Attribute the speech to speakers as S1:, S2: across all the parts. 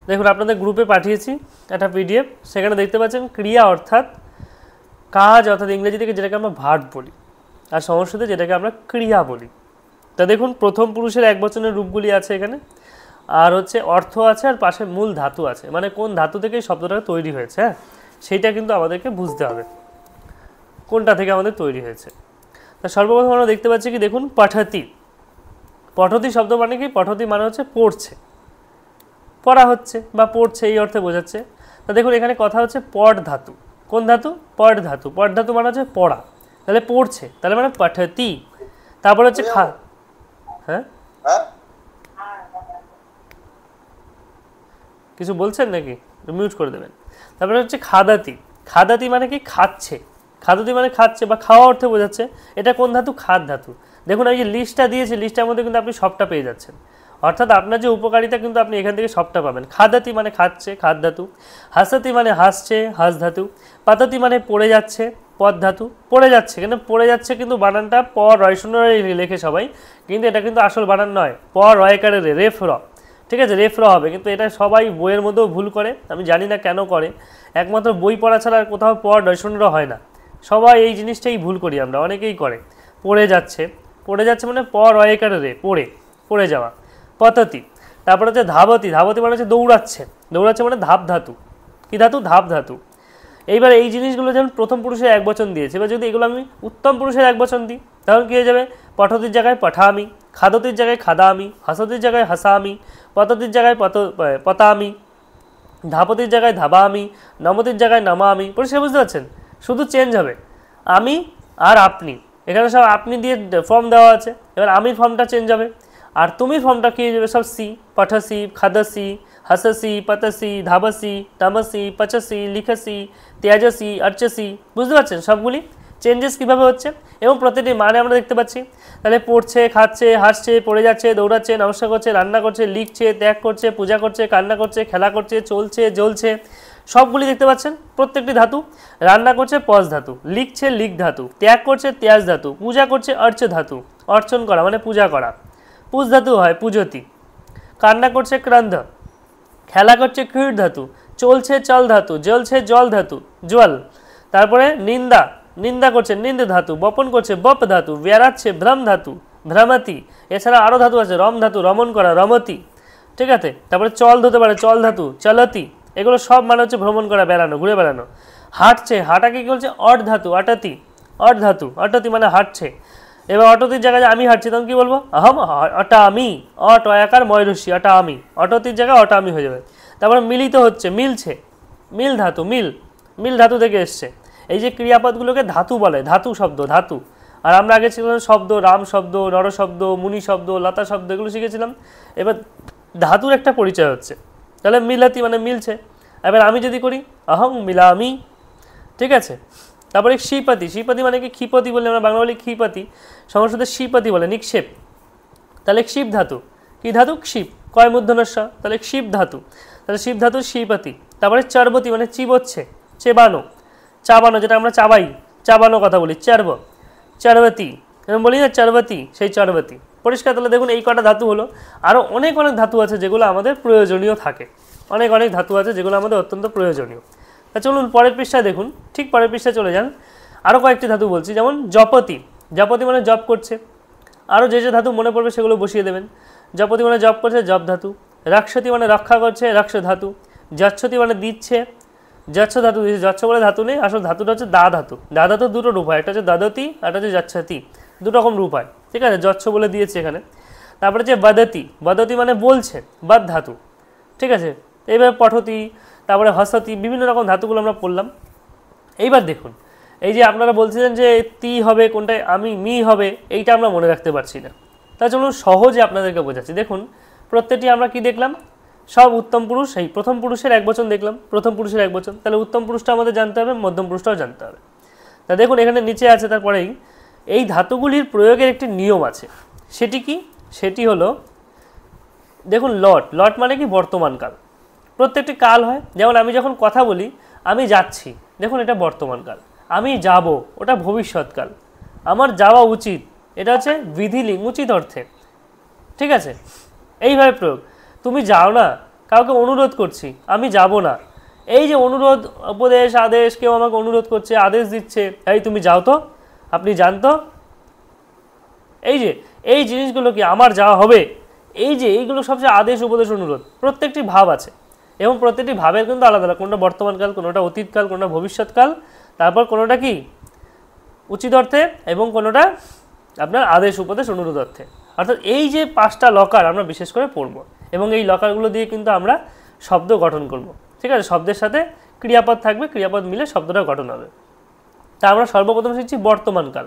S1: দেখুন আপনাদের গ্রুপে পাঠিয়েছি একটা পিডিএফ, সেখানে দেখতে পাচ্ছেন ক্রিয়া অর্থাৎ কাজ, অর্থাৎ ইংরেজি থেকে যেটাকে আমরা ভার্ব বলি, আর সংস্কৃতে যেটাকে আমরা ক্রিয়া বলি। তা দেখুন প্রথম পুরুষের একবচনের রূপগুলি আছে এখানে, আর হচ্ছে অর্থ আছে, আর পাশে মূল ধাতু আছে, মানে কোন ধাতু থেকে এই শব্দটা তৈরি হয়েছে, হ্যাঁ সেইটা কিন্তু আমাদেরকে বুঝতে হবে কোনটা থেকে আমাদের তৈরি হয়েছে। তা সর্বপ্রথম আমরা দেখতে পাচ্ছি কি, দেখুন পঠতি। পঠতি শব্দ মানে কি, পঠতি মানে হচ্ছে পড়ছে, পড়া হচ্ছে বা পড়ছে, এই অর্থে বোঝাচ্ছে। তা দেখুন এখানে কথা হচ্ছে পট ধাতু। কোন ধাতু? পট ধাতু। পট ধাতু মানে হচ্ছে পড়া, তাহলে পড়ছে, তাহলে মানে পঠতি। তারপর হচ্ছে হ্যাঁ কিছু বলছেন নাকি? মিউট করে দেবেন। তারপরে হচ্ছে খাদাতি। খাদাতি মানে কি, খাচ্ছে। খাদাতি মানে খাচ্ছে বা খাওয়া অর্থে বোঝাচ্ছে। এটা কোন ধাতু? খাদ ধাতু। দেখুন এই যে লিস্টটা দিয়েছে, লিস্টের মধ্যে কিন্তু আপনি সবটা পেয়ে যাচ্ছেন, অর্থাৎ আপনার যে উপকারিতা কিন্তু আপনি এখান থেকে সবটা পাবেন। খাদাতি মানে খাচ্ছে, খাদ ধাতু। হাসাতি মানে হাসছে, হাস ধাতু। পাতাতি মানে পড়ে যাচ্ছে, পদ ধাতু। পড়ে যাচ্ছে, কেন পড়ে যাচ্ছে কিন্তু বানানটা প রয় শূন্য লেখে সবাই, কিন্তু এটা কিন্তু আসল বানান নয়, প রয়কারে রে, রেফ র, ঠিক আছে, রেফ র হবে, কিন্তু এটা সবাই বইয়ের মধ্যেও ভুল করে, আমি জানি না কেন করে, একমাত্র বই পড়া ছাড়া আর কোথাও প রয় শূন্য হয় না, সবাই এই জিনিসটাই ভুল করি আমরা, অনেকেই করে। পড়ে যাচ্ছে, পড়ে যাচ্ছে মানে প রয়কারে রে, পড়ে, পড়ে যাওয়া। পততি। তারপরে হচ্ছে ধাবতি। ধাবতি মানে হচ্ছে দৌড়াচ্ছে, দৌড়াচ্ছে মানে ধাপ ধাতু। কি ধাতু? ধাপ ধাতু। এইবার এই জিনিসগুলো যেমন প্রথম পুরুষের এক বচন দিয়েছে, এবার যদি এগুলো আমি উত্তম পুরুষের এক বচন দিই, তখন কী হয়ে যাবে? পঠতির জায়গায় পঠামি, খাদতির জায়গায় খাদামি, হাসতির জায়গায় হাসামি, পততির জায়গায় পতামি, ধাপতির জায়গায় ধাবামি, নমতির জায়গায় নামামি। পরিষ্কার বুঝতে পারছেন? শুধু চেঞ্জ হবে আমি আর আপনি, এখানে সব আপনি দিয়ে ফর্ম দেওয়া আছে, এবার আমির ফর্মটা চেঞ্জ হবে, আর তুমির ফর্মটা কী হয়ে যাবে? সব সি, পঠসি, খাদসি, হাসসি, পতসি, ধাবসি, তামসি, পচসি, লিখসি, ত্যাজসি, অর্চসি। বুঝতে পারছেন সবগুলি চেঞ্জেস কীভাবে হচ্ছে, এবং প্রতিটি মানে আমরা দেখতে পাচ্ছি। তাহলে পড়ছে, খাচ্ছে, হাসছে, পড়ে যাচ্ছে, দৌড়াচ্ছে, নমস্কার করছে, রান্না করছে, লিখছে, ত্যাগ করছে, পূজা করছে, কান্না করছে, খেলা করছে, চলছে, জ্বলছে, সবগুলি দেখতে পাচ্ছেন। প্রত্যেকটি ধাতু। রান্না করছে পজ ধাতু, লিখছে লিখ ধাতু, ত্যাগ করছে ত্যাজ ধাতু, পূজা করছে অর্চ ধাতু, অর্চন করা মানে পূজা করা, পুজ ধাতু হয় পূজতি, কান্না করছে ক্রন্ধ, খেলা করছে ক্রীড় ধাতু, চলছে চল ধাতু, জ্বলছে জল ধাতু, জল। তারপরে নিন্দা, নিন্দা করছে নিন্দ ধাতু, বপন করছে বপ ধাতু, বেড়াচ্ছে ভ্রম ধাতু, ভ্রমতি। এছাড়া আরও ধাতু আছে, রম ধাতু, রমন করা, রমতি, ঠিক আছে। তারপরে চল ধরতে পারে, চল ধাতু, চলতি। এগুলো সব মানে হচ্ছে ভ্রমণ করা, বেড়ানো, ঘুরে বেড়ানো। হাঁটছে, হাঁটাকে কী বলছে? অট ধাতু, অটতি, অট ধাতু, অটতি মানে হাঁটছে। এবার অটতির জায়গায় আমি হাঁটছি, তখন কী বলবো? আহম অটা আমি, অট অয়াকার ময়রসি, অটা আমি, অটতির জায়গায় অটা আমি হয়ে যাবে। তারপরে মিলিত হচ্ছে, মিলছে, মিল ধাতু, মিল, মিল ধাতু থেকে এসছে। এই যে ক্রিয়াপদগুলোকে ধাতু বলে, ধাতু শব্দ, ধাতু। আর আমরা আগে ছিলাম শব্দ, রাম শব্দ, নর শব্দ, মুনি শব্দ, লতা শব্দ, এগুলো শিখেছিলাম। এবার ধাতুর একটা পরিচয় হচ্ছে, তাহলে মিলাতি মানে মিলছে। এবার আমি যদি করি আহম মিলামি, ঠিক আছে। তারপরে শ্রীপতি, শ্রীপতি মানে কি? ক্ষিপতি বলে আমরা বাংলা বলি ক্ষিপতি, সংস্কৃতে শ্রীপতি বলে, নিক্ষেপ। তাহলে ক্ষিপ ধাতু, কি ধাতু? ক্ষিপ, কয় মূর্ধন্যস্ব, তাহলে ক্ষিপ ধাতু, তাহলে শিব ধাতু শ্রীপতি। তারপরে চর্বতি মানে চিবোচ্ছে, চেবানো, চাবানো, যেটা আমরা চাবাই, চাবানো কথা বলি, চর্ব, চর্বতি, এরকম বলি না চর্বতি, সেই চর্বতি। পরিষ্কার? তাহলে দেখুন এই কটা ধাতু হলো, আরও অনেক অনেক ধাতু আছে যেগুলো আমাদের প্রয়োজনীয় থাকে, অনেক অনেক ধাতু আছে যেগুলো আমাদের অত্যন্ত প্রয়োজনীয়। তা চলুন পরের পৃষ্ঠায় দেখুন, ঠিক পরের পৃষ্ঠায় চলে যান। আরও কয়েকটি ধাতু বলছি, যেমন জপতি, জপতি মানে জপ করছে, আরও যে যে ধাতু মনে পড়বে সেগুলো বসিয়ে দেবেন। জপতি মানে জপ করছে, জপ ধাতু। রক্ষতি মানে রক্ষা করছে, রক্ষ ধাতু। যচ্ছতি মানে দিচ্ছে, যচ্ছ ধাতু দিচ্ছে, যচ্ছ বলে ধাতু নেই, আসলে ধাতুটা হচ্ছে দা ধাতু। দা ধাতু দুটো রূপ হয়, একটা হচ্ছে দাদতি, একটা হচ্ছে যচ্ছতি, দুটো রকম রূপ হয়, ঠিক আছে। যচ্ছ বলে দিয়েছে এখানে। তারপরে হচ্ছে বদতি, বদতি মানে বলছে, বদ ধাতু, ঠিক আছে। এইভাবে পঠতি, তারপরে হসতি, বিভিন্ন রকম ধাতুগুলো আমরা পড়লাম। এইবার দেখুন, এই যে আপনারা বলছিলেন যে তি হবে কোনটায়, আমি মি হবে, এইটা আমরা মনে রাখতে পারছি না। তা চলুন সহজে আপনাদেরকে বোঝাচ্ছি। দেখুন প্রত্যেকটি আমরা কি দেখলাম? সব উত্তম পুরুষ, এই প্রথম পুরুষের এক বচন দেখলাম, প্রথম পুরুষের এক বচন, তাহলে উত্তম পুরুষটা আমাদের জানতে হবে, মধ্যম পুরুষটাও জানতে হবে। তা দেখুন এখানে নিচে আছে, তারপরেই এই ধাতুগুলির প্রয়োগের একটি নিয়ম আছে। সেটি কি? সেটি হলো, দেখুন লট, লট মানে কি? বর্তমানকাল। প্রত্যেকটি কাল হয়, যেমন আমি যখন কথা বলি আমি যাচ্ছি, দেখুন এটা বর্তমানকাল। আমি যাব, ওটা ভবিষ্যৎকাল। আমার যাওয়া উচিত, এটা হচ্ছে বিধিলিঙ্গ, উচিত অর্থে, ঠিক আছে। এইভাবে প্রয়োগ। তুমি যাও না, কাউকে অনুরোধ করছি, আমি যাব না, এই যে অনুরোধ, উপদেশ, আদেশ, কেউ আমাকে অনুরোধ করছে, আদেশ দিচ্ছে, এই তুমি যাও তো, আপনি যান তো, এই জিনিসগুলো কি আমার যাওয়া হবে, এইগুলো সবচেয়ে আদেশ, উপদেশ, অনুরোধ, প্রত্যেকটি ভাব আছে এবং প্রত্যেকটি ভাবের কিন্তু আলাদা আলাদা, কোনোটা বর্তমানকাল, কোনোটা অতীতকাল, কোনোটা ভবিষ্যৎকাল, তারপর কোনোটা কি উচিত অর্থে এবং কোনোটা আপনার আদেশ, উপদেশ, অনুরোধ অর্থে। অর্থাৎ এই যে 5টা লকার আমরা বিশেষ করে পড়ব এবং এই লকারগুলো দিয়ে কিন্তু আমরা শব্দ গঠন করব। ঠিক আছে, শব্দের সাথে ক্রিয়াপদ থাকবে, ক্রিয়াপদ মিলে শব্দটা গঠন হবে। তা আমরা সর্বপ্রথম শিখছি বর্তমানকাল।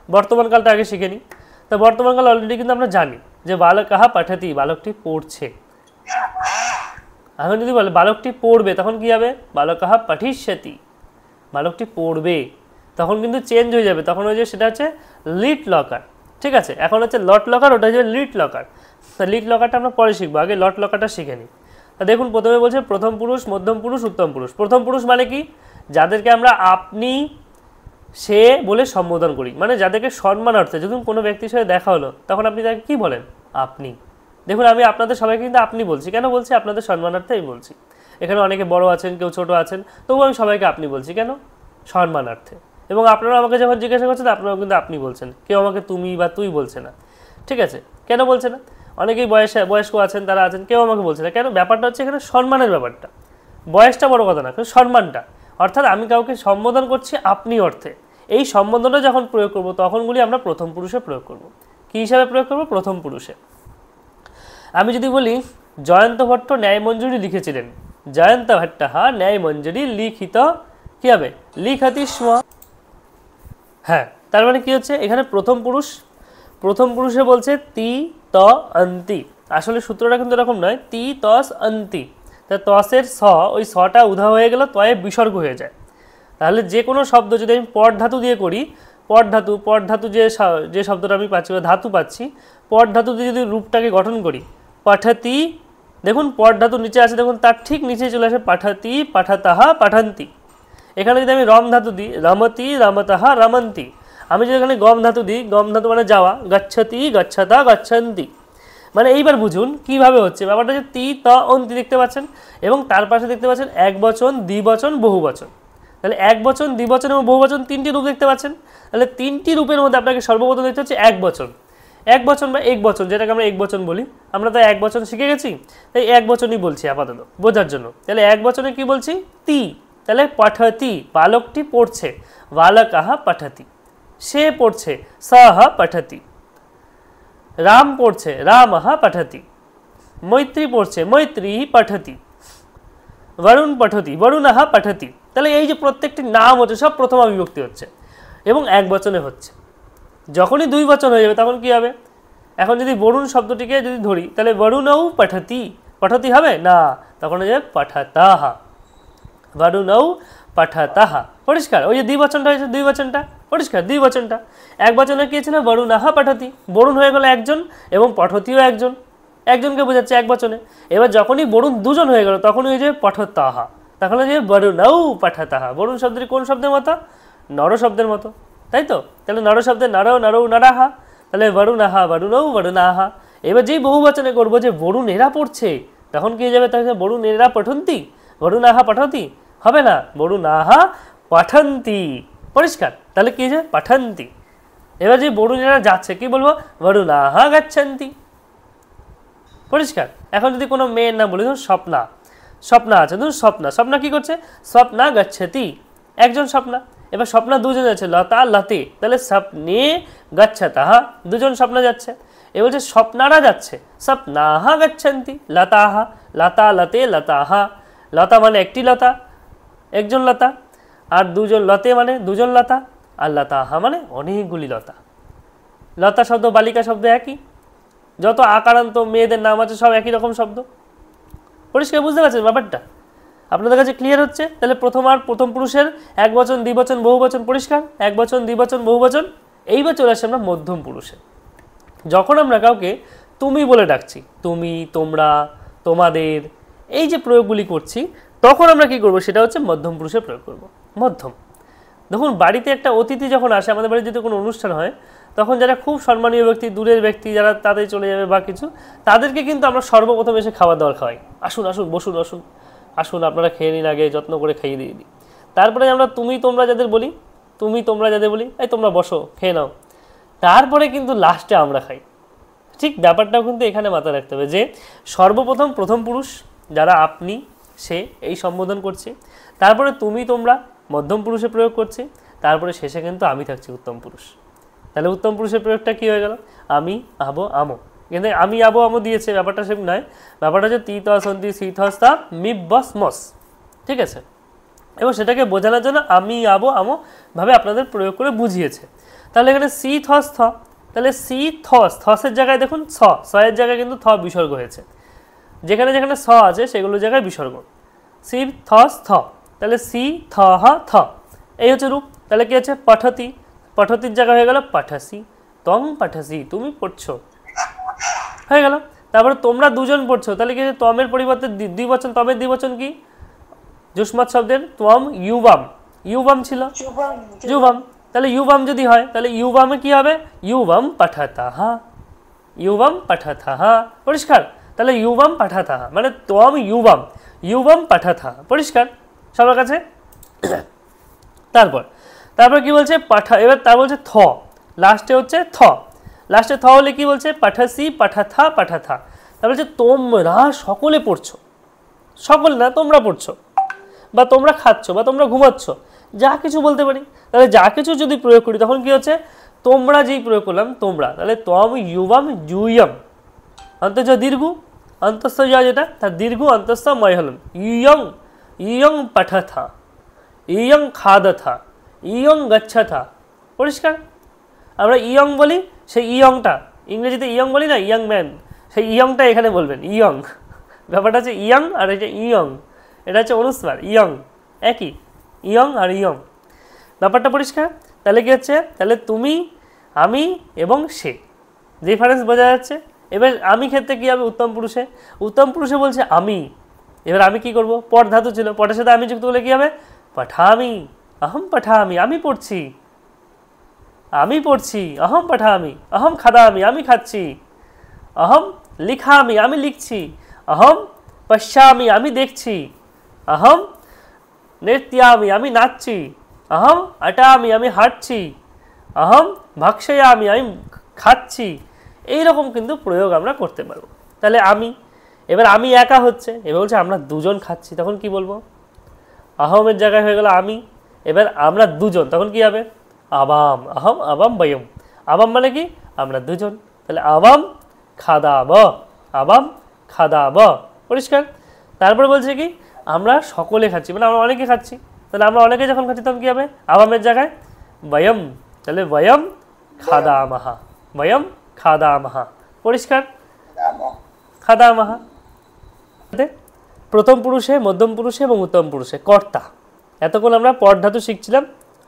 S1: বর্তমানকালটা আগে শিখে নিই। তো বর্তমানকাল অলরেডি কিন্তু আমরা জানি যে বালকঃ পঠতি, বালকটি পড়ছে। এখন যদি বলে বালকটি পড়বে, তখন কি হবে? বালকঃ পঠিষ্যতি, বালকটি পড়বে। তখন কিন্তু চেঞ্জ হয়ে যাবে, তখন হয়ে যাবে সেটা হচ্ছে লিট লকার। ঠিক আছে, এখন হচ্ছে লট লকার, ওটা হচ্ছে লিট লকার। তা লিট লকারটা আমরা পরে শিখবো, আগে লট লকারটা শিখে নিই। তা দেখুন, প্রথমে বলছে প্রথম পুরুষ, মধ্যম পুরুষ, উত্তম পুরুষ। প্রথম পুরুষ মানে কি? যাদেরকে আমরা আপনি, সে বলে সম্বোধন করি, মানে যাদেরকে সম্মানার্থে, যখন কোনো ব্যক্তির সাথে দেখা হলো তখন আপনি তাকে কি বলেন? আপনি। দেখুন, আমি আপনাদের সবাইকে কিন্তু আপনি বলছি, কেন বলছি? আপনাদের সম্মানার্থে আমি বলছি। এখানে অনেকে বড় আছেন, কেউ ছোট আছেন, তবুও আমি সবাইকে আপনি বলছি, কেন? সম্মানার্থে। এবং আপনারা আমাকে যখন জিজ্ঞাসা করছেন, আপনারাও কিন্তু আপনি বলছেন, কেউ আমাকে তুমি বা তুই বলছে না। ঠিক আছে, কেন বলছে না? অনেকেই বয়স্ক আছেন, তারা আছেন, কেউ আমাকে বলছে না, কেন? ব্যাপারটা হচ্ছে এখানে সম্মানের ব্যাপারটা। বয়সটা বড় কথা না, কিন্তু সম্মানটা। অর্থাৎ আমি কাউকে সম্বোধন করছি আপনি অর্থে। এই সম্বোধনটা যখন প্রয়োগ করব, তখনগুলি আমরা প্রথম পুরুষে প্রয়োগ করব। কী হিসাবে প্রয়োগ করব? প্রথম পুরুষে। আমি যদি বলি জয়ন্ত ভট্ট ন্যায়মঞ্জুরি লিখেছিলেন, জয়ন্ত ভট্ট ন্যায়মঞ্জুরি লিখিত, কী হবে? লিখতি স্ম। হ্যাঁ, তার মানে কি হচ্ছে? এখানে প্রথম পুরুষ, প্রথম পুরুষে বলছে তি ত অন্তি। আসলে সূত্রটা কিন্তু এরকম নয়, তি তস অন্তি। তা তসের স, ওই সটা উধা হয়ে গেল, তয়ে বিসর্গ হয়ে যায়। তাহলে যে কোনো শব্দ যদি আমি পট ধাতু দিয়ে করি, পট ধাতু যে শব্দটা আমি পাচ্ছি বা ধাতু পাচ্ছি, পট ধাতু দিয়ে যদি রূপটাকে গঠন করি, পাঠাতি, দেখুন পট ধাতু নিচে আছে, দেখুন তার ঠিক নিচে চলে আসে পাঠাতি, পাঠাতাহা, পাঠান্তি। এখানে যদি আমি রম ধাতু দিই, রমতি, রমতাহা, রমন্তি। আমি যদি এখানে গম ধাতু দিই, গম ধাতু মানে যাওয়া, গচ্ছতি, গচ্ছতা, গচ্ছন্তি। মানে এইবার বুঝুন কিভাবে হচ্ছে ব্যাপারটা, যে তি ত অন্তি দেখতে পাচ্ছেন এবং তার পাশে দেখতে পাচ্ছেন এক বচন, দ্বিবচন, বহুবচন। তাহলে এক বচন, দ্বিবচন এবং বহুবচন, 3টি রূপ দেখতে পাচ্ছেন। তাহলে 3টি রূপের মধ্যে আপনাকে সর্বপ্রথম দেখতে হচ্ছে এক বচন। এক বচন বা এক বচন, যেটাকে আমরা এক বচন বলি, আমরা তো এক বচন শিখে গেছি, তাই এক বচনই বলছি আপাতত বোঝার জন্য। তাহলে এক বচনে কি বলছি? তি। তাহলে পঠতি, বালকটি পড়ছে, বালকঃ পঠতি, সে পড়ছে, সহ পঠতি। রাম পড়ছে, রামঃ পঠতি। মৈত্রী পড়ছে, মৈত্রী পঠতি। বরুণ পঠতি, বরুণঃ পঠতি। তাহলে এই যে প্রত্যেকটি নাম হচ্ছে সব প্রথমা বিভক্তি হচ্ছে এবং এক বচনে হচ্ছে। যখনই দুই বচন হয়ে যাবে তখন কি হবে? এখন যদি বরুণ শব্দটিকে যদি ধরি, তাহলে বরুণৌ পঠতি, পঠতি হবে না, তখন হয়ে যাবে পঠতাহা, বরুণৌ পঠতাহা। পরিষ্কার? ওই যে দ্বিবচনটা হয়েছে, দুই বচনটা পরিষ্কার, দুই বচনটা। এক বচনে কি ছিল? বরুণাহ পঠতি, বরুণ হয়ে গেল একজন এবং পঠতিও একজন, একজনকে বোঝাচ্ছে এক বচনে। এবার যখনই বরুণ দুজন হয়ে গেল, তখন হয়ে যাবে পঠতাহা, তখন হয়ে যাবে বরুণৌ পঠতাহা। বরুণ শব্দটি কোন শব্দের মতো? নর শব্দের মতো, তাই তো? তাহলে নর শব্দের নর, নরৌ, নরাহা। তাহলে বরুণাহা, বরুণৌ, বরুণাহা। এবার যেই বহু বচনে করবো যে বরুণ এরা পড়ছে, তখন কি হয়ে যাবে? তাহলে বরুণ এরা পঠন্তি, বরুণাহা পঠতি হবে না, বরুণাহা পঠন্তি। পরিষ্কার? তাহলে কি হয়েছে? পঠন্তি। এবার যে বরুণ এরা যাচ্ছে, কি বলবো? বরুণাহা গচ্ছন্তি। পরিষ্কার? এখন যদি কোনো মেয়ের নাম বলি, ধরুন স্বপ্না, স্বপ্না আছে, ধরুন স্বপ্না, স্বপ্না কি করছে? স্বপ্না গচ্ছতি, একজন স্বপ্না। এবার স্বপ্না দুজন যাচ্ছে, লতা, লতে, তাহলে স্বপ্নে গচ্ছতাহা, দুজন স্বপ্না যাচ্ছে। এ বলছে স্বপ্নারা যাচ্ছে, স্বপ্নাহা গচ্ছন্তি, লতাহা, লতা, লতে, লতাহা। লতা মানে একটি লতা, একজন লতা, আর দুজন লতে মানে দুজন লতা, আর লতাহা মানে অনেকগুলি লতা। লতা শব্দ, বালিকা শব্দ একই, যত আকারান্ত মেয়েদের নাম আছে সব একই রকম শব্দ। পরিষ্কার বুঝতে পারছেন ব্যাপারটা? আপনাদের কাছে ক্লিয়ার হচ্ছে? তাহলে প্রথম পুরুষের এক বচন, দ্বিবচন, বহুবচন পরিষ্কার, এক বচন, দ্বিবচন, বহুবচন। এইবার চলে আসছে আমরা মধ্যম পুরুষে। যখন আমরা কাউকে তুমি বলে ডাকছি, তুমি, তোমরা, তোমাদের, এই যে প্রয়োগগুলি করছি, তখন আমরা কি করব? সেটা হচ্ছে মধ্যম পুরুষে প্রয়োগ করব। মধ্যম, দেখুন বাড়িতে একটা অতিথি যখন আসে, আমাদের বাড়িতে যদি কোনো অনুষ্ঠান হয়, তখন যারা খুব সম্মানীয় ব্যক্তি, দূরের ব্যক্তি যারা তাদের চলে যাবে বা কিছু, তাদেরকে কিন্তু আমরা সর্বপ্রথম এসে খাবার দাবার খাওয়াই। আসুন আসুন, বসুন আসুন, আসুন আপনারা খেয়ে নিন, আগে যত্ন করে খাইয়ে দিয়ে দিই। তারপরে আমরা তুমি তোমরা যাদের বলি, তুমি তোমরা যাদের বলি, এই তোমরা বসো খেয়ে নাও, তারপরে কিন্তু লাস্টে আমরা খাই। ঠিক ব্যাপারটাও কিন্তু এখানে মাথায় রাখতে হবে যে সর্বপ্রথম প্রথম পুরুষ যারা আপনি সে এই সম্বোধন করছে, তারপরে তুমি তোমরা মধ্যম পুরুষে প্রয়োগ করছে, তারপরে শেষে কিন্তু আমি থাকছি উত্তম পুরুষ। তাহলে উত্তম পুরুষের প্রয়োগটা কী হয়ে গেল? আমি আবো আমো। কিন্তু আমি আবো আমো দিয়েছে, ব্যাপারটা সেম নয়। ব্যাপারটা হচ্ছে তি তন্তি সি থস্তা মি বস মস, ঠিক আছে? এবং সেটাকে বোঝানোর জন্য আমি আবো আমো ভাবে আপনাদের প্রয়োগ করে বুঝিয়েছে। তাহলে এখানে সি থস থ, তাহলে সি থস, থসের জায়গায় দেখুন ছ, এর জায়গায় কিন্তু থ বিসর্গ হয়েছে। যেখানে যেখানে স আছে সেগুলোর জায়গায় বিসর্গ। সি থস থ, তাহলে সি থ হ থ, এই হচ্ছে রূপ। তাহলে কি হচ্ছে? পঠতি, পঠতির জায়গা হয়ে গেল পাঠাসি, তং পাঠাসি, তুমি পড়ছো, হয়ে গেল। তারপরে তোমরা দুজন পড়ছো, তাহলে কি তমের পরিবর্তে দ্বিবচন, তমের দ্বিবচন কি? যুষ্মাৎ শব্দের ত্বম ইউবাম, ইউবাম ছিল যুবাম, তাহলে ইউবাম যদি হয় তাহলে ইউবামে কি হবে? ইউবাম পাঠাতাহা, ইউবাম পাঠাতাহা, পরিষ্কার? তাহলে ইউবাম পাঠাতাহা মানে ত্বম ইউবাম, ইউবাম পাঠাতাহা, পরিষ্কার সবার কাছে? তারপর তারপর কি বলছে? পাঠা, এবার তার বলছে থ, লাস্টে হচ্ছে থ, লাস্টে থ হলে কি বলছে? পাঠাসি পাঠাথা পাঠাথা। তারপর হচ্ছে তোমরা সকলে পড়ছো, সকলে না তোমরা পড়ছো, বা তোমরা খাচ্ছ, বা তোমরা ঘুমাচ্ছ, যা কিছু বলতে পারি। তাহলে যা কিছু যদি প্রয়োগ করি তখন কি হচ্ছে? তোমরা যেই প্রয়োগ করলাম তোমরা, তাহলে তম ইউবাম ইউয়ম, অন্তর্য দীর্ঘ, অন্তস্থ যা যেটা তার দীর্ঘ অন্তস্থ ময় হলাম, ইয়ং ইয়ং পাঠাথা, ইয়ং খাদথা, ইয়ং গচ্ছথা, পরিষ্কার? আমরা ইয়ং বলি, সেই ইয়ংটা ইংরেজিতে ইয়ং বলি না, ইয়ং ম্যান, সেই ইয়ংটা এখানে বলবেন ইয়ং। ব্যাপারটা হচ্ছে ইয়ং আর এটা ইয়ং, এটা হচ্ছে অনুস্বার, ইয়ং একই, ইয়ং আর ইয়ং, ব্যাপারটা পরিষ্কার? তাহলে কি হচ্ছে? তাহলে তুমি, আমি এবং সে, ডিফারেন্স বোঝা যাচ্ছে? এবার আমি ক্ষেত্রে কী হবে? উত্তম পুরুষে, উত্তম পুরুষে বলছে আমি, এবার আমি কি করব? পট ধাতু ছিল, পটের সাথে আমি যুক্ত করলে কী হবে? পাঠামি, আহম পাঠামি, আমি পড়ছি, আমি পড়ছি, অহম পাঠামি, অহম খাদামি, আমি খাচ্ছি, অহম লিখামি, আমি লিখছি, অহম পশ্যামি, আমি দেখছি, অহম নৃত্যামি, আমি নাচছি, অহম আটামি, আমি হাঁটছি, অহম ভক্ষয়ামি, আমি খাচ্ছি। এইরকম কিন্তু প্রয়োগ আমরা করতে পারবো। তাহলে আমি, এবার আমি একা হচ্ছে, এবার বলছে আমরা দুজন খাচ্ছি, তখন কি বলবো? অহমের জায়গায় হয়ে গেল আমি, এবার আমরা দুজন, তখন কি হবে? আবাম, আহম আবাম বয়ম, আবাম মানে কি? আমরা দুজন, তাহলে আবাম খাদাব, আবাম খাদাব, পরিষ্কার? তারপরে বলছে কি? আমরা সকলে খাচ্ছি, মানে আমরা অনেকে খাচ্ছি, তাহলে আমরা অনেকে যখন খাচ্ছি তখন কি হবে? আবামের জায়গায় বয়ম, তাহলে বয়ম খাদামাহা, বয়ম খাদামাহা, পরিষ্কার? খাদামাহা। প্রথম পুরুষে, মধ্যম পুরুষে এবং উত্তম পুরুষে কর্তা। এতক্ষণ আমরা পট ধাতু শিখছিলাম।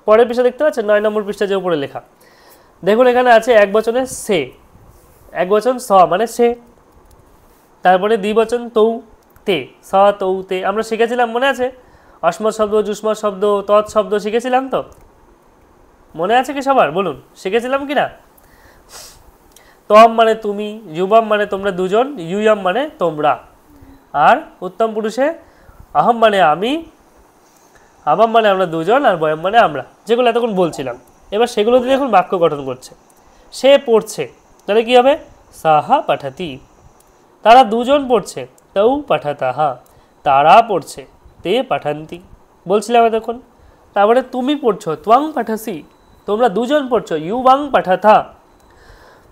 S1: পরের পৃষ্ঠা দেখতে পাচ্ছেন, 9 নম্বর পৃষ্ঠা যে উপরে লেখা, দেখুন এখানে আছে এক বচনে সে, এক বচন স মানে সে, তারপরে দ্বিবচন তৌ তে, স তৌ তে, আমরা শিখেছিলাম মনে আছে? অস্মৎ শব্দ, যুষ্মৎ শব্দ, তৎ শব্দ শিখেছিলাম তো, মনে আছে কি সবার? বলুন, শিখেছিলাম কি না? তম মানে তুমি, যুবম মানে তোমরা দুজন, ইউয়ম মানে তোমরা, আর উত্তম পুরুষে আহম মানে আমি, আবাম মানে আমরা দুজন, আর বয়ম মানে আমরা, যেগুলো এতক্ষণ বলছিলাম। এবার সেগুলো দিয়ে দেখুন বাক্য গঠন করছে। সে পড়ছে, তাহলে কি হবে? সাহা পাঠাতি, তারা দুজন পড়ছে, তৌ পাঠাতাহা, তারা পড়ছে, তে পাঠান্তি, বলছিলাম এতক্ষণ। তারপরে তুমি পড়ছো, ত্বং পাঠাসি, তোমরা দুজন পড়ছো, ইউবাং পাঠাথা,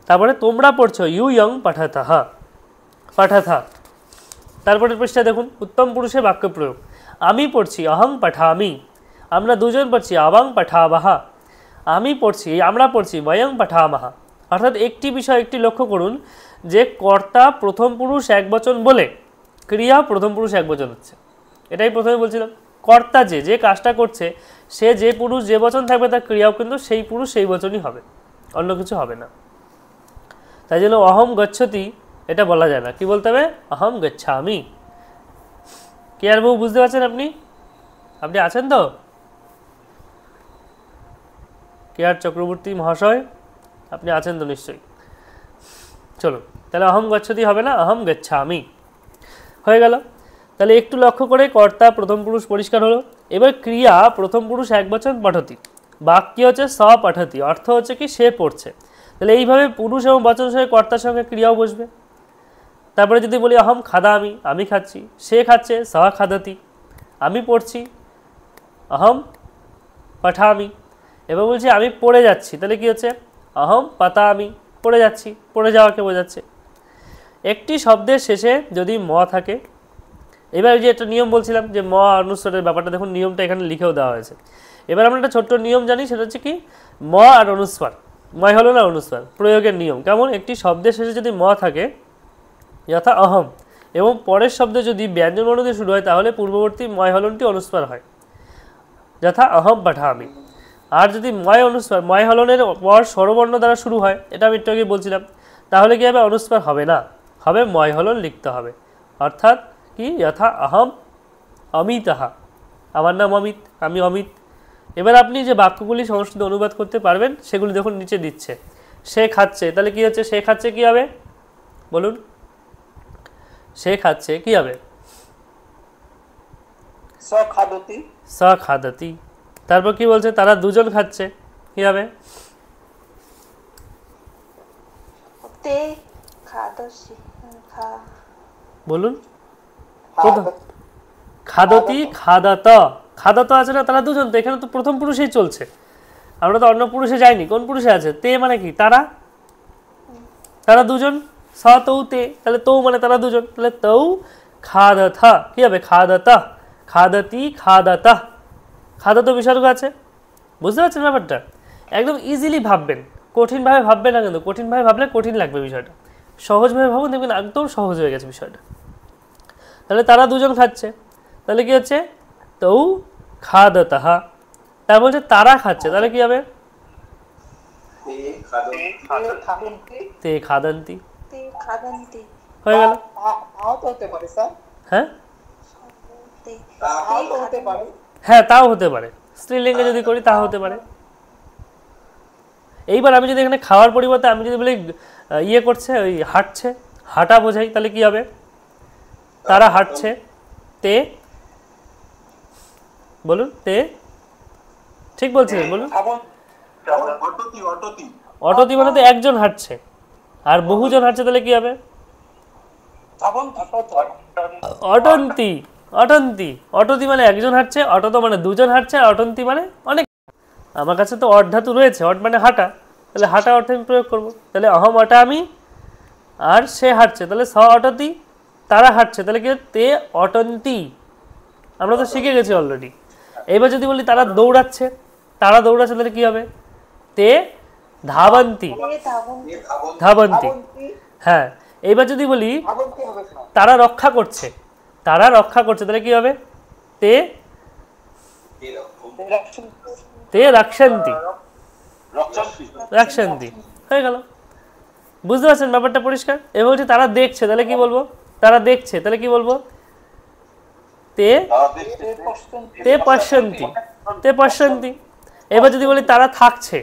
S1: তারপরে তোমরা পড়ছো, ইয়ং পাঠাতাহা, পাঠাথা। তারপরে পৃষ্ঠা দেখুন উত্তম পুরুষে বাক্য প্রয়োগ। আমি পড়ছি, অহং পাঠামি, আমরা দুজন পড়ছি, আবাং পাঠাবাহা, আমি পড়ছি, আমরা পড়ছি, বয়ং পাঠামাহা। অর্থাৎ একটি বিষয় একটি লক্ষ্য করুন যে কর্তা প্রথম পুরুষ এক বচন বলে ক্রিয়া প্রথম পুরুষ এক বচন হচ্ছে। এটাই প্রথমে বলছিলাম, কর্তা যে কাজটা করছে সে যে পুরুষ যে বচন থাকবে তার ক্রিয়াও কিন্তু সেই পুরুষ সেই বচনই হবে, অন্য কিছু হবে না। তাই জন্য অহম গচ্ছতি এটা বলা যায় না, কি বলতে হবে? অহম গচ্ছামি। কেয়ার বাবু বুঝতে পারছেন? আপনি আছেন তো? আর চক্রবর্তী মহাশয়, আপনি আছেন তো নিশ্চয়ই। চলো তাহলে অহম গচ্ছতি হবে না, অহম গচ্ছামি হয়ে গেল। তাহলে একটু লক্ষ্য করে কর্তা প্রথম পুরুষ পরিষ্কার হলো। এবার ক্রিয়া প্রথম পুরুষ একবচন পঠতি, বাক্য হচ্ছে স পঠতি, অর্থ হচ্ছে কি সে পড়ছে। তাহলে এইভাবে পুরুষ এবং বচন সঙ্গে কর্তার সঙ্গে ক্রিয়াও বসবে। তারপরে যদি বলি অহম খাদামি, আমি খাচ্ছি, সে খাচ্ছে স খাদতি, আমি পড়ছি অহম পঠামি। এবার বলছি আমি পড়ে যাচ্ছি, তাহলে কি হচ্ছে অহম পাতামি, পড়ে যাচ্ছি, পড়ে যাওয়াকে বোঝাচ্ছে। একটি শব্দের শেষে যদি ম থাকে, এবার যে একটা নিয়ম বলছিলাম যে ম অনুস্বরের ব্যাপারটা, দেখুন নিয়মটা এখানে লিখেও দেওয়া হয়েছে। এবার আমরা একটা ছোট্ট নিয়ম জানি, সেটা হচ্ছে কি ম আর অনুস্বার, ময় হলো না অনুস্বার প্রয়োগের নিয়ম কেমন। একটি শব্দের শেষে যদি ম থাকে যথা অহম, এবং পরের শব্দে যদি ব্যঞ্জন বর্ণ দিয়ে শুরু হয়, তাহলে পূর্ববর্তী ময় হলনটি অনুস্বার হয়, যথা অহম পাঠামি। আর যদি ময় অনুস্বার, ময় হলনের পর স্বরবর্ণ দ্বারা শুরু হয়, এটা আমি একটু আগে বলছিলাম, তাহলে কি হবে অনুস্বার হবে না, হবে ময় হলন লিখতে হবে। অর্থাৎ কি যথা অহম অমিতহা, আমার নাম অমিত, আমি অমিত। এবার আপনি যে বাক্যগুলি সংস্কৃত অনুবাদ করতে পারবেন সেগুলি দেখুন নিচে দিচ্ছে। সে খাচ্ছে, তাহলে কি হচ্ছে সে খাচ্ছে কি হবে বলুন, সে খাচ্ছে কি হবে
S2: স খাদতি,
S1: স খাদতি। তারপর কি বলছে তারা দুজন খাচ্ছে, কি হবে
S3: তে খাদসি
S1: বলুন,
S2: খাদতি,
S1: খাদতি খাদাত, খাদাত আছে না, তারা দুজন, তো এখানে তো প্রথম পুরুষেই চলছে, আমরা তো অন্য পুরুষে যাইনি, কোন পুরুষে আছে তে মানে কি তারা, তারা দুজন, স তৌ তে, তাহলে তৌ মানে তারা দুজন, তাহলে তৌ খাদথ, কি হবে খাদত, খাদতি খাদাত, খাদাত বিসর্গ আছে। বুঝতে পারছেন ব্যাপারটা, একদম ইজিলি ভাববেন, কঠিনভাবে ভাববেন না, কিন্তু কঠিনভাবে ভাবলে কঠিন লাগবে বিষয়টা, সহজভাবে ভাবুন দেখবেন একদম সহজ হয়ে গেছে বিষয়টা। তাহলে তারা দুজন খাচ্ছে, তাহলে কি হচ্ছে তৌ খাদতঃ। তার বলছে তারা খাচ্ছে, তাহলে কি হবে তে খাদন্তি,
S3: তে খাদন্তি
S1: হয়ে গেল।
S2: তাও তো হতে পারে স্যার,
S1: হ্যাঁ
S3: তে
S2: তাও তো হতে পারে।
S1: হ্যাঁ তাও হতে পারে, স্ত্রীলিঙ্গে যদি করি তা হতে পারে। এইবার আমি যদি এখানে খাওয়ার পরিবর্তে আমি যদি বলি ইয়ে করছে, ওই হাঁটছে, হাঁটা বোঝাই, তাহলে কি হবে তারা হাঁটছে, তে বলুন তে, ঠিক বলছিলেন বলুন।
S2: অটতি, অটতি,
S1: অটতি মানে তো একজন হাঁটছে, আর বহুজন হাঁটছে, তাহলে কি হবে অটন্তি, অটন্তি, অটতি মানে একজন হাঁটছে, অটত মানে দুজন হাঁটছে, আর অটন্তি মানে অনেক। আমার কাছে তো অট ধাতু রয়েছে, অট মানে হাঁটা, তাহলে হাঁটা অর্থে আমি প্রয়োগ করবো, তাহলে অহম অটা আমি, আর সে হাঁটছে, তাহলে স অটতি, তারা হাঁটছে, তাহলে কি তে অটন্তি, আমরা তো শিখে গেছি অলরেডি। এবার যদি বলি তারা দৌড়াচ্ছে, তারা দৌড়াচ্ছে, তাহলে কি হবে তে ধাবন্তি,
S3: তে ধাবন্তি
S1: ধাবন্তি। হ্যাঁ এইবার যদি বলি
S2: ধাবন্তি হবে স্যার,
S1: তারা রক্ষা করছে, তারা রক্ষা করছে, তাহলে কি হবে তে তে রাক্ষন্তি, রাক্ষন্তি হয়ে গেল। বুঝতে পারছেন ব্যাপারটা পরিষ্কার। এবার বলছি তারা দেখছে, তাহলে কি বলবো তারা দেখছে, তাহলে কি বলবো তে তে পশ্যন্তি, তে পশ্যন্তি। এবার যদি বলি তারা থাকছে,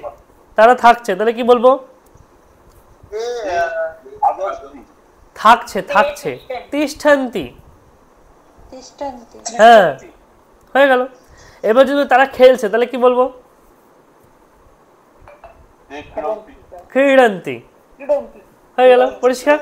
S1: তারা থাকছে, তাহলে কি বলবো থাকছে, থাকছে তিষ্ঠন্তি,
S3: তিষ্ঠন্তি
S1: হ্যাঁ হয়ে গেল। এবার যদি তারা খেলছে, তাহলে কি বলবো ক্রীড়ন্তি, হয়ে গেল পরিষ্কার।